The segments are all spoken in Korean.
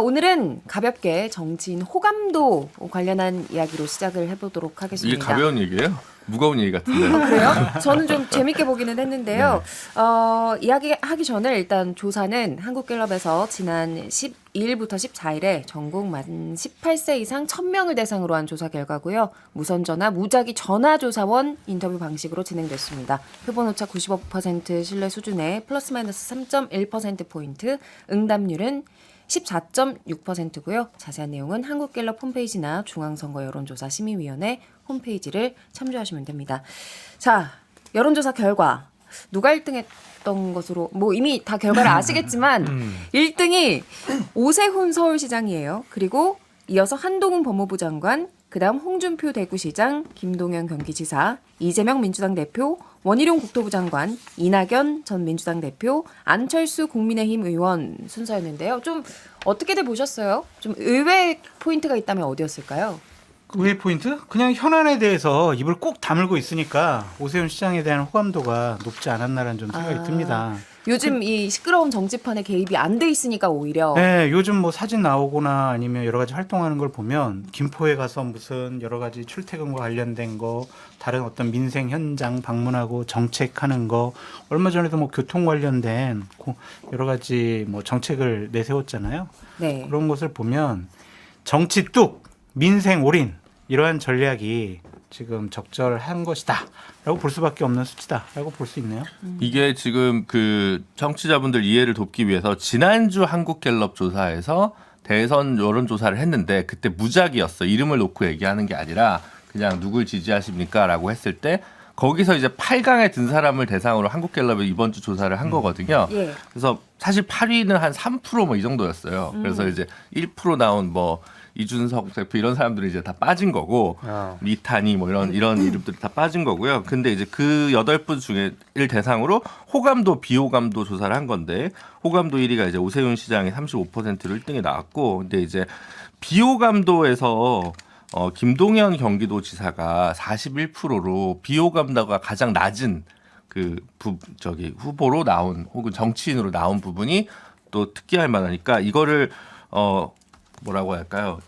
오늘은 가볍게 정치인 호감도 관련한 이야기로 시작을 해보도록 하겠습니다. 이게 가벼운 얘기예요? 무거운 얘기 같은데. 그래요? 저는 좀 재밌게 보기는 했는데요. 이야기하기 전에 일단 조사는 한국갤럽에서 지난 12일부터 14일에 전국 만 18세 이상 1000명을 대상으로 한 조사 결과고요. 무선전화, 무작위 전화조사원 인터뷰 방식으로 진행됐습니다. 표본 오차 95% 신뢰 수준에 플러스 마이너스 3.1%포인트, 응답률은 14.6%고요. 자세한 내용은 한국갤럽 홈페이지나 중앙선거 여론조사 심의위원회 홈페이지를 참조하시면 됩니다. 자, 여론조사 결과 누가 1등했던 것으로 이미 다 결과를 아시겠지만 1등이 오세훈 서울시장이에요. 그리고 이어서 한동훈 법무부 장관, 그다음 홍준표 대구시장, 김동연 경기지사, 이재명 민주당 대표, 원희룡 국토부 장관, 이낙연 전 민주당 대표, 안철수 국민의힘 의원 순서였는데요. 좀 어떻게들 보셨어요? 좀 의외 포인트가 있다면 어디였을까요? 의외 포인트? 그냥 현안에 대해서 입을 꼭 다물고 있으니까 오세훈 시장에 대한 호감도가 높지 않았나라는 좀 생각이 듭니다. 요즘 이 시끄러운 정치판에 개입이 안 돼 있으니까 오히려. 네, 요즘 뭐 사진 나오거나 아니면 여러 가지 활동하는 걸 보면 김포에 가서 무슨 여러 가지 출퇴근과 관련된 거, 다른 어떤 민생 현장 방문하고 정책하는 거, 얼마 전에도 뭐 교통 관련된 여러 가지 뭐 정책을 내세웠잖아요. 네. 그런 것을 보면 정치 뚝, 민생 올인 이러한 전략이 지금 적절한 것이다라고 볼 수밖에 없는 수치다라고 볼 수 있네요. 이게 지금 그 청취자분들 이해를 돕기 위해서 지난주 한국갤럽 조사에서 대선 여론조사를 했는데 그때 무작위였어. 이름을 놓고 얘기하는 게 아니라 그냥 누굴 지지하십니까? 라고 했을 때 거기서 이제 8강에 든 사람을 대상으로 한국갤럽이 이번 주 조사를 한 거거든요. 예. 그래서 사실 8위는 한 3% 뭐 이 정도였어요. 그래서 이제 1% 나온 뭐 이준석 대표 이런 사람들이 이제 다 빠진 거고 리타니 뭐 이런 이름들이 다 빠진 거고요. 근데 이제 그 8분 중에 일 대상으로 호감도 비호감도 조사를 한 건데 호감도 1위가 이제 오세훈 시장이 35%로 1등에 나왔고 근데 이제 비호감도에서 김동연 경기도지사가 41%로 비호감도가 가장 낮은 후보로 나온 혹은 정치인으로 나온 부분이 또 특기할 만하니까 이거를 뭐라고 할까요?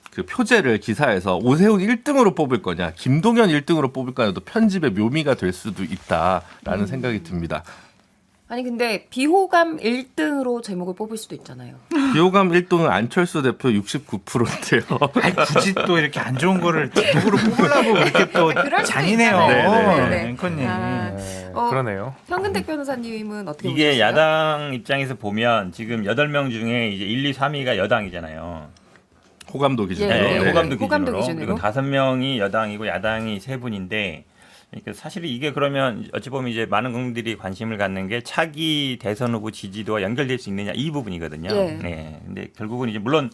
그 표제를 기사에서 오세훈 1등으로 뽑을 거냐, 김동연 1등으로 뽑을 거냐도 편집의 묘미가 될 수도 있다라는 생각이 듭니다. 아니 근데 비호감 1등으로 제목을 뽑을 수도 있잖아요. 비호감 1등은 안철수 대표 69%인데요. 아니, 굳이 또 이렇게 안 좋은 거를 누구로 뽑으려고 그렇게 또 그럴 수도 잔인해요. 있잖아요. 네네. 앵커님. 그러네요. 현근택 변호사님은 어떻게 이게 보셨어요? 야당 입장에서 보면 지금 8명 중에 이제 1, 2, 3위가 여당이잖아요. 호감도 기준으로. 예, 네, 호감도 호감도 기준으로. 기준으로. 그리고 5명이 여당이고 야당이 3분인데 그러니까 사실 이게 그러면 어찌 보면 이제 많은 국민들이 관심을 갖는 게 차기 대선 후보 지지도와 연결될 수 있느냐 이 부분이거든요. 예. 네. 근데 결국은 이제 물론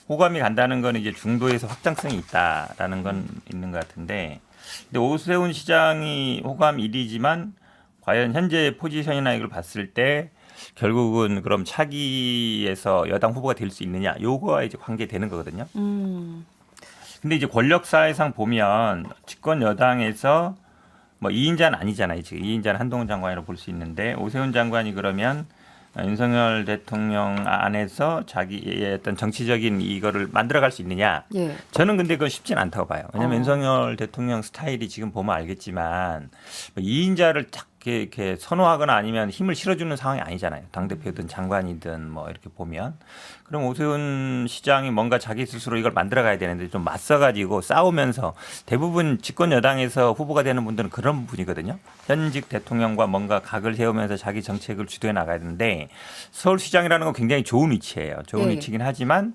호감이 간다는 건 이제 중도에서 확장성이 있다라는 건 있는 것 같은데 근데 오세훈 시장이 호감 1위지만 과연 현재 포지션이나 이걸 봤을 때 결국은 그럼 차기에서 여당 후보가 될 수 있느냐 요거와 이제 관계되는 거거든요. 근데 이제 권력사회상 보면 집권 여당에서 뭐 2인자는 아니잖아요. 지금 2인자는 한동훈 장관이라고 볼 수 있는데 오세훈 장관이 그러면 윤석열 대통령 안에서 자기의 어떤 정치적인 이거를 만들어갈 수 있느냐. 예. 저는 근데 그건 쉽진 않다고 봐요. 왜냐하면 윤석열 대통령 스타일이 지금 보면 알겠지만 2인자를 딱 이렇게 선호하거나 아니면 힘을 실어주는 상황이 아니잖아요. 당대표든 장관이든 뭐 이렇게 보면. 그럼 오세훈 시장이 뭔가 자기 스스로 이걸 만들어가야 되는데 좀 맞서가지고 싸우면서 대부분 집권 여당에서 후보가 되는 분들은 그런 분이거든요. 현직 대통령과 뭔가 각을 세우면서 자기 정책을 주도해 나가야 되는데 서울시장이라는 건 굉장히 좋은 위치예요. 좋은 네. 위치긴 하지만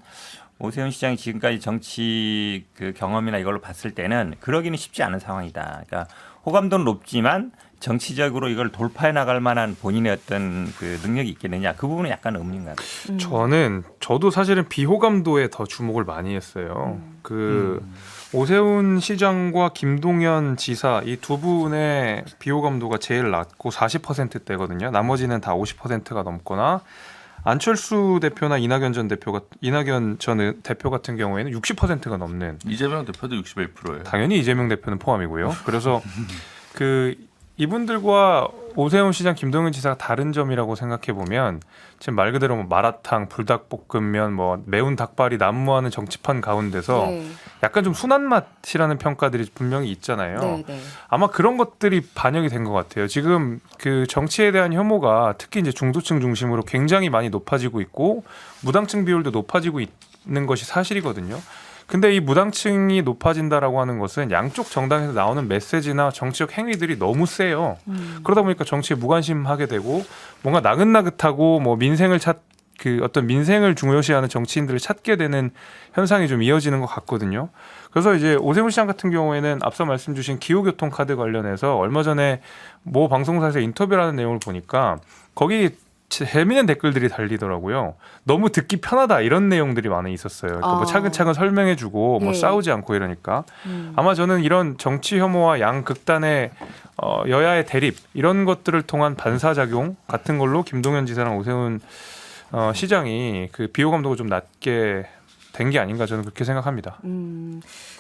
오세훈 시장이 지금까지 정치 그 경험이나 이걸로 봤을 때는 그러기는 쉽지 않은 상황이다. 그러니까 호감도는 높지만 정치적으로 이걸 돌파해 나갈 만한 본인의 어떤 그 능력이 있겠느냐 그 부분은 약간 의문인 것 같아요. 저도 사실은 비호감도에 더 주목을 많이 했어요. 오세훈 시장과 김동연 지사 이 두 분의 비호감도가 제일 낮고 40%대거든요. 나머지는 다 50%가 넘거나 안철수 대표나 이낙연 전 대표 같은 경우에는 60%가 넘는. 이재명 대표도 61%예요. 당연히 이재명 대표는 포함이고요. 그래서 이분들과 오세훈 시장, 김동연 지사가 다른 점이라고 생각해 보면 지금 말 그대로 뭐 마라탕, 불닭볶음면, 뭐 매운 닭발이 난무하는 정치판 가운데서 네. 약간 좀 순한 맛이라는 평가들이 분명히 있잖아요. 네, 네. 아마 그런 것들이 반영이 된 것 같아요. 지금 그 정치에 대한 혐오가 특히 이제 중도층 중심으로 굉장히 많이 높아지고 있고 무당층 비율도 높아지고 있는 것이 사실이거든요. 근데 이 무당층이 높아진다라고 하는 것은 양쪽 정당에서 나오는 메시지나 정치적 행위들이 너무 세요. 그러다 보니까 정치에 무관심하게 되고 뭔가 나긋나긋하고 뭐 민생을 어떤 민생을 중요시하는 정치인들을 찾게 되는 현상이 좀 이어지는 것 같거든요. 그래서 이제 오세훈 시장 같은 경우에는 앞서 말씀 주신 기후교통 카드 관련해서 얼마 전에 모 방송사에서 인터뷰를 하는 내용을 보니까 거기 재미있는 댓글들이 달리더라고요. 너무 듣기 편하다 이런 내용들이 많이 있었어요. 그러니까 뭐 차근차근 설명해주고 뭐 예. 싸우지 않고 이러니까 아마 저는 이런 정치 혐오와 양극단의 여야의 대립 이런 것들을 통한 반사작용 같은 걸로 김동연 지사랑 오세훈 시장이 그 비호감도가 좀 낮게 된 게 아닌가 저는 그렇게 생각합니다.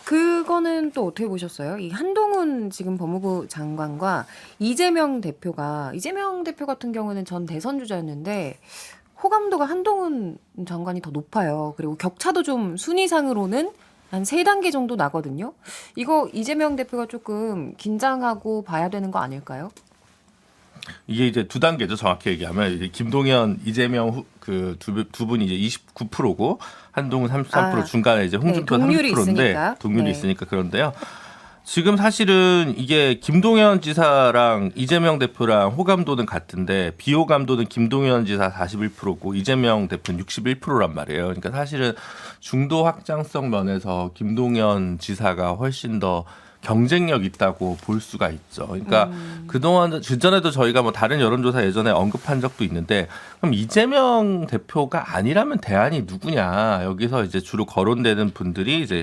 그거는 또 어떻게 보셨어요? 이 한동훈 지금 법무부 장관과 이재명 대표 같은 경우는 전 대선 주자였는데 호감도가 한동훈 장관이 더 높아요. 그리고 격차도 좀 순위상으로는 한 3단계 정도 나거든요. 이거 이재명 대표가 조금 긴장하고 봐야 되는 거 아닐까요? 이게 이제 2단계죠. 정확히 얘기하면 이제 김동연, 이재명 그 두 분이 이제 29%고 한동훈 33% 중간에 이제 홍준표 네, 동률이 30%인데 있으니까. 동률이 네. 있으니까 그런데요. 지금 사실은 이게 김동연 지사랑 이재명 대표랑 호감도는 같은데 비호감도는 김동연 지사 41%고 이재명 대표는 61%란 말이에요. 그러니까 사실은 중도 확장성 면에서 김동연 지사가 훨씬 더 경쟁력 있다고 볼 수가 있죠. 그러니까 그동안 그전에도 저희가 뭐 다른 여론조사 예전에 언급한 적도 있는데 그럼 이재명 대표가 아니라면 대안이 누구냐. 여기서 이제 주로 거론되는 분들이 이제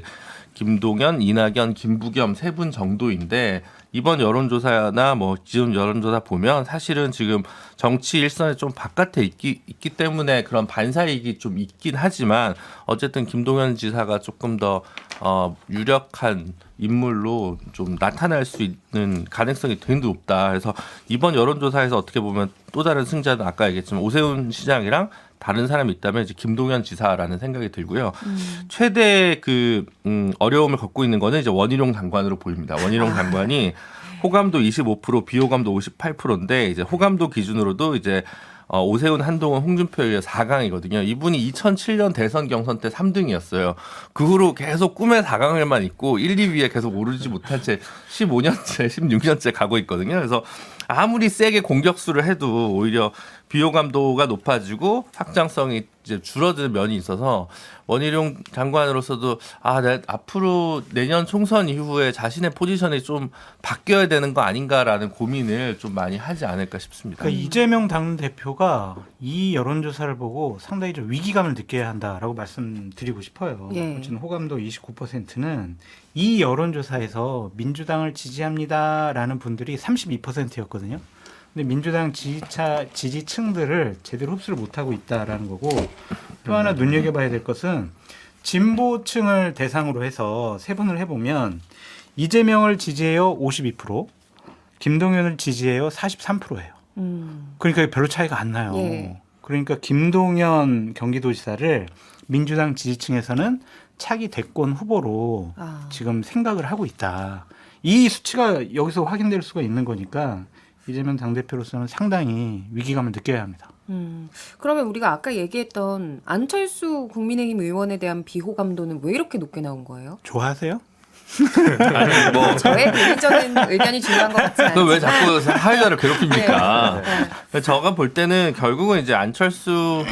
김동연, 이낙연, 김부겸 3분 정도인데 이번 여론조사나 뭐 지금 여론조사 보면 사실은 지금 정치 일선에 좀 바깥에 있기 때문에 그런 반사이익이 좀 있긴 하지만 어쨌든 김동연 지사가 조금 더 유력한 인물로 좀 나타날 수 있는 가능성이 되게 높다. 그래서 이번 여론조사에서 어떻게 보면 또 다른 승자는 아까 얘기했지만 오세훈 시장이랑 다른 사람이 있다면 이제 김동연 지사라는 생각이 들고요. 최대 어려움을 겪고 있는 거는 이제 원희룡 장관으로 보입니다. 원희룡 장관이 호감도 25%, 비호감도 58%인데 이제 호감도 기준으로도 이제 오세훈, 한동훈, 홍준표의 4강이거든요. 이분이 2007년 대선 경선 때 3등이었어요. 그 후로 계속 꿈의 4강을만 있고 1, 2위에 계속 오르지 못한 채 15년째, 16년째 가고 있거든요. 그래서 아무리 세게 공격수를 해도 오히려 비호감도가 높아지고 확장성이 이제 줄어드는 면이 있어서 원희룡 장관으로서도 앞으로 내년 총선 이후에 자신의 포지션이 좀 바뀌어야 되는 거 아닌가라는 고민을 좀 많이 하지 않을까 싶습니다. 그러니까 이재명 당대표가 이 여론조사를 보고 상당히 좀 위기감을 느껴야 한다라고 말씀드리고 싶어요. 예. 지금 호감도 29%는 이 여론조사에서 민주당을 지지합니다라는 분들이 32%였거든요. 근데 민주당 지지층들을 제대로 흡수를 못하고 있다라는 거고 또 하나 눈여겨봐야 될 것은 진보층을 대상으로 해서 세분을 해보면 이재명을 지지해요 52%, 김동연을 지지해요 43%예요. 그러니까 별로 차이가 안 나요. 예. 그러니까 김동연 경기도지사를 민주당 지지층에서는 차기 대권 후보로 지금 생각을 하고 있다. 이 수치가 여기서 확인될 수가 있는 거니까 이재명 당대표로서는 상당히 위기감을 느껴야 합니다. 그러면 우리가 아까 얘기했던 안철수 국민의힘 의원에 대한 비호감도는 왜 이렇게 높게 나온 거예요? 좋아하세요? 아니 뭐 저의 개인적인 의견이 중요한 것 같지 않아요. 왜 자꾸 사회자를 괴롭힙니까? 네. 제가 볼 때는 결국은 이제 안철수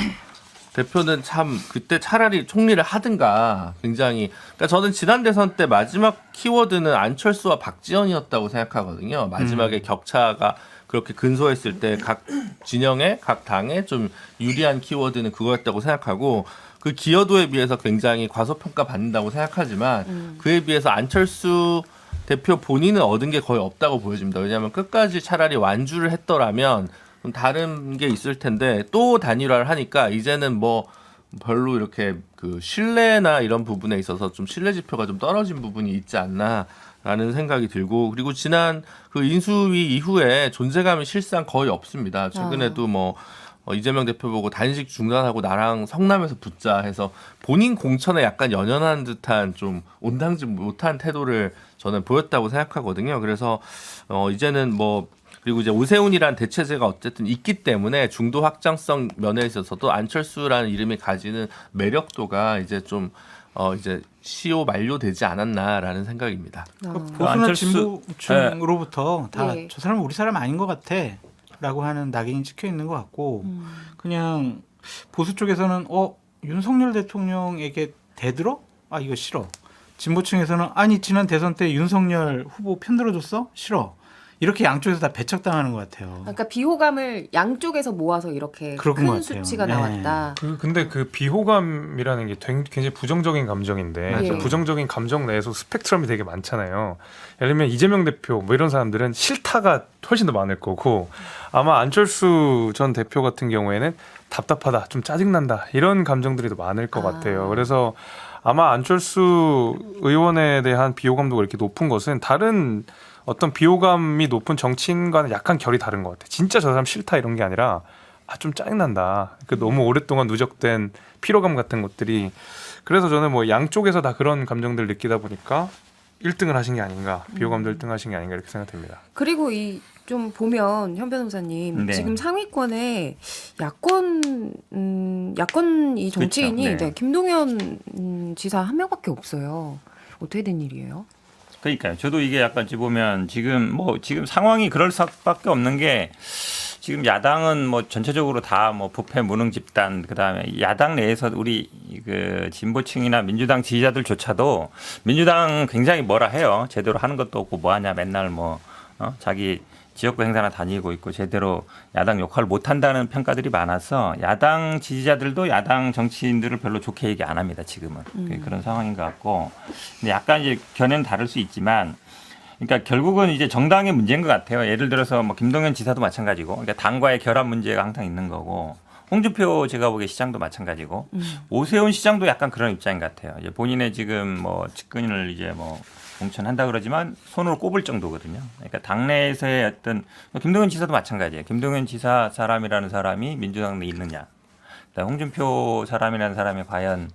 대표는 참 그때 차라리 총리를 하든가 굉장히 그러니까 저는 지난 대선 때 마지막 키워드는 안철수와 박지원이었다고 생각하거든요. 마지막에 격차가 그렇게 근소했을 때 각 진영에 각 당에 좀 유리한 키워드는 그거였다고 생각하고 그 기여도에 비해서 굉장히 과소평가 받는다고 생각하지만 그에 비해서 안철수 대표 본인은 얻은 게 거의 없다고 보여집니다. 왜냐하면 끝까지 차라리 완주를 했더라면 좀 다른 게 있을 텐데 또 단일화를 하니까 이제는 뭐 별로 이렇게 그 신뢰나 이런 부분에 있어서 좀 신뢰 지표가 좀 떨어진 부분이 있지 않나라는 생각이 들고, 그리고 지난 그 인수위 이후에 존재감이 실상 거의 없습니다. 최근에도 뭐 이재명 대표 보고 단식 중단하고 나랑 성남에서 붙자 해서 본인 공천에 약간 연연한 듯한 좀 온당지 못한 태도를 저는 보였다고 생각하거든요. 그래서 이제는 뭐 그리고 이제 오세훈이란 대체제가 어쨌든 있기 때문에 중도 확장성 면에 있어서도 안철수라는 이름이 가지는 매력도가 이제 좀 이제 시효 만료되지 않았나라는 생각입니다. 보수나 안철수- 진보층으로부터 다 예. 저 사람은 우리 사람 아닌 것 같아라고 하는 낙인이 찍혀 있는 것 같고 그냥 보수 쪽에서는 윤석열 대통령에게 대들어? 아 이거 싫어. 진보층에서는 아니 지난 대선 때 윤석열 후보 편들어줬어? 싫어. 이렇게 양쪽에서 다 배척당하는 것 같아요. 그러니까 비호감을 양쪽에서 모아서 이렇게 그런 큰 것 같아요. 수치가 네. 나왔다. 근데 그 비호감이라는 게 굉장히 부정적인 감정인데 맞아요. 그 부정적인 감정 내에서 스펙트럼이 되게 많잖아요. 예를 들면 이재명 대표 뭐 이런 사람들은 싫다가 훨씬 더 많을 거고, 아마 안철수 전 대표 같은 경우에는 답답하다, 좀 짜증난다 이런 감정들이 더 많을 것 같아요. 그래서 아마 안철수 의원에 대한 비호감도가 이렇게 높은 것은 다른 어떤 비호감이 높은 정치인과는 약간 결이 다른 것 같아요. 진짜 저 사람 싫다 이런 게 아니라 좀 짜증난다. 그 너무 오랫동안 누적된 피로감 같은 것들이. 그래서 저는 뭐 양쪽에서 다 그런 감정들을 느끼다 보니까 1등을 하신 게 아닌가, 비호감도 1등 하신 게 아닌가 이렇게 생각됩니다. 그리고 이 좀 보면 현 변호사님 네. 지금 상위권에 야권 이 정치인이 그렇죠. 네. 네, 김동연 지사 한 명밖에 없어요. 어떻게 된 일이에요? 그러니까요. 저도 이게 약간 보면 지금 상황이 그럴 수밖에 없는 게, 지금 야당은 뭐 전체적으로 다 뭐 부패 무능 집단, 그다음에 야당 내에서 우리 그 진보층이나 민주당 지지자들조차도 민주당 굉장히 뭐라 해요. 제대로 하는 것도 없고 뭐 하냐, 맨날 자기 지역구 행사나 다니고 있고 제대로 야당 역할을 못 한다는 평가들이 많아서 야당 지지자들도 야당 정치인들을 별로 좋게 얘기 안 합니다. 지금은 그런 상황인 것 같고, 근데 약간 이제 견해는 다를 수 있지만, 그러니까 결국은 이제 정당의 문제인 것 같아요. 예를 들어서 뭐 김동연 지사도 마찬가지고, 그러니까 당과의 결합 문제가 항상 있는 거고, 홍준표 제가 보기에 시장도 마찬가지고, 오세훈 시장도 약간 그런 입장인 것 같아요. 이제 본인의 지금 뭐 측근을 이제 뭐 공천한다 그러지만 손으로 꼽을 정도거든요. 그러니까 당내에서의 어떤, 김동연 지사도 마찬가지예요. 김동연 지사 사람이라는 사람이 민주당 내에 있느냐, 그다음에 홍준표 사람이라는 사람이 과연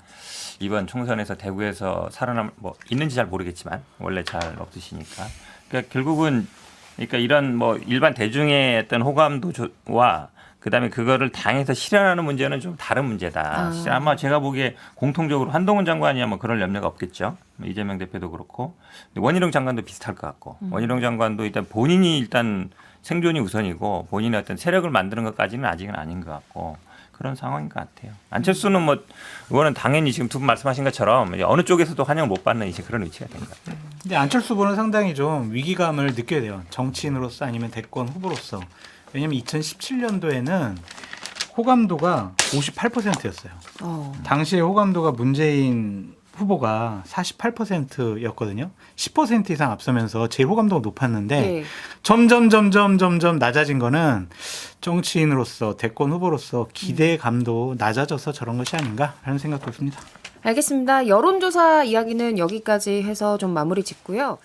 이번 총선에서 대구에서 뭐 있는지 잘 모르겠지만 원래 잘 없으시니까. 그러니까 결국은 그러니까 이런 뭐 일반 대중의 어떤 호감도와 그다음에 그거를 당에서 실현하는 문제는 좀 다른 문제다. 아마 제가 보기에 공통적으로 한동훈 장관이야 뭐 그럴 염려가 없겠죠. 이재명 대표도 그렇고, 원희룡 장관도 비슷할 것 같고, 원희룡 장관도 일단 본인이 일단 생존이 우선이고 본인의 어떤 세력을 만드는 것까지는 아직은 아닌 것 같고, 그런 상황인 것 같아요. 안철수는 뭐 이거는 당연히 지금 두 분 말씀하신 것처럼 어느 쪽에서도 환영을 못 받는 이제 그런 위치가 된 것 같아요. 근데 안철수 후보는 상당히 좀 위기감을 느껴야 돼요. 정치인으로서 아니면 대권 후보로서. 왜냐하면 2017년도에는 호감도가 58%였어요. 당시에 호감도가 문재인 후보가 48%였거든요. 10% 이상 앞서면서 제일 호감도가 높았는데 네. 점점 낮아진 거는 정치인으로서 대권 후보로서 기대감도 낮아져서 저런 것이 아닌가 하는 생각도 듭니다. 알겠습니다. 여론조사 이야기는 여기까지 해서 좀 마무리 짓고요.